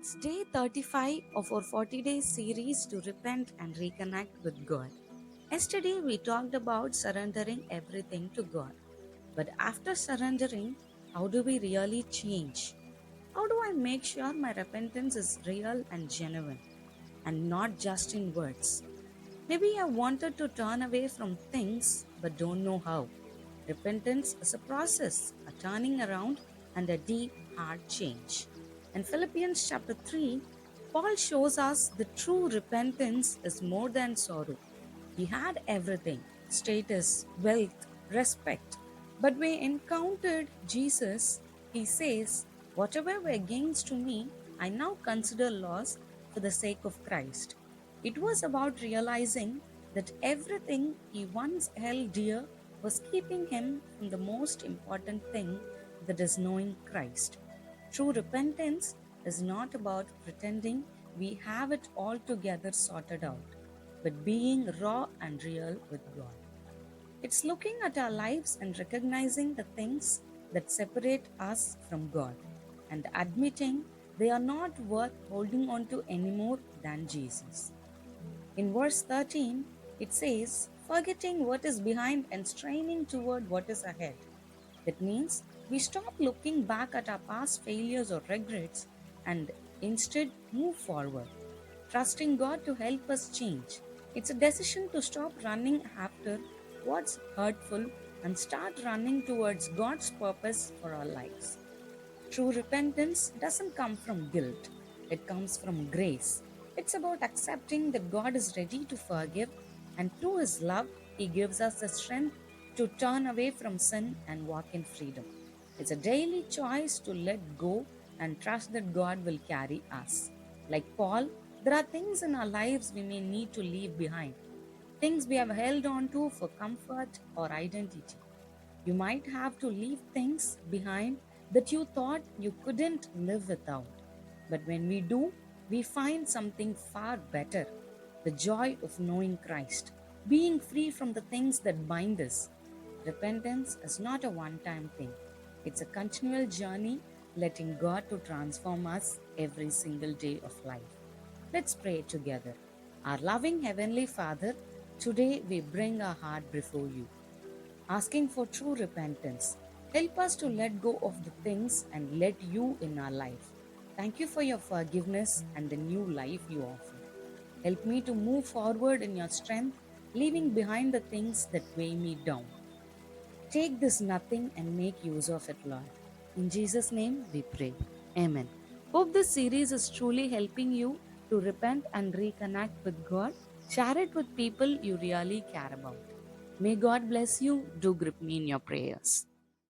It's day 35 of our 40 days series to repent and reconnect with God. Yesterday we talked about surrendering everything to God. But after surrendering, how do we really change? How do I make sure my repentance is real and genuine and not just in words? Maybe I wanted to turn away from things but don't know how. Repentance is a process, a turning around, and a deep heart change. In Philippians chapter 3, Paul shows us the true repentance is more than sorrow. He had everything: status, wealth, respect. But when he encountered Jesus, he says, "Whatever were gains to me, I now consider loss for the sake of Christ." It was about realizing that everything he once held dear was keeping him from the most important thing, that is knowing Christ. True repentance is not about pretending we have it all together sorted out, but being raw and real with God. It's looking at our lives and recognizing the things that separate us from God and admitting they are not worth holding on to any more than Jesus. In verse 13, it says, "Forgetting what is behind and straining toward what is ahead." That means we stop looking back at our past failures or regrets and instead move forward, trusting God to help us change. It's a decision to stop running after what's hurtful and start running towards God's purpose for our lives. True repentance doesn't come from guilt, it comes from grace. It's about accepting that God is ready to forgive, and through His love, He gives us the strength to turn away from sin and walk in freedom. It's a daily choice to let go and trust that God will carry us. Like Paul, there are things in our lives we may need to leave behind, things we have held on to for comfort or identity. You might have to leave things behind that you thought you couldn't live without. But when we do, we find something far better: the joy of knowing Christ, being free from the things that bind us. Repentance is not a one time thing, it's a continual journey, letting God to transform us every single day of life. Let's pray together. Our loving Heavenly Father, today we bring our heart before you, asking for true repentance. Help us to let go of the things and let you in our life. Thank you for your forgiveness and the new life you offer. Help me to move forward in your strength, leaving behind the things that weigh me down. Take this nothing and make use of it, Lord. In Jesus' name we pray. Amen. Hope this series is truly helping you to repent and reconnect with God. Share it with people you really care about. May God bless you. Do grip me in your prayers.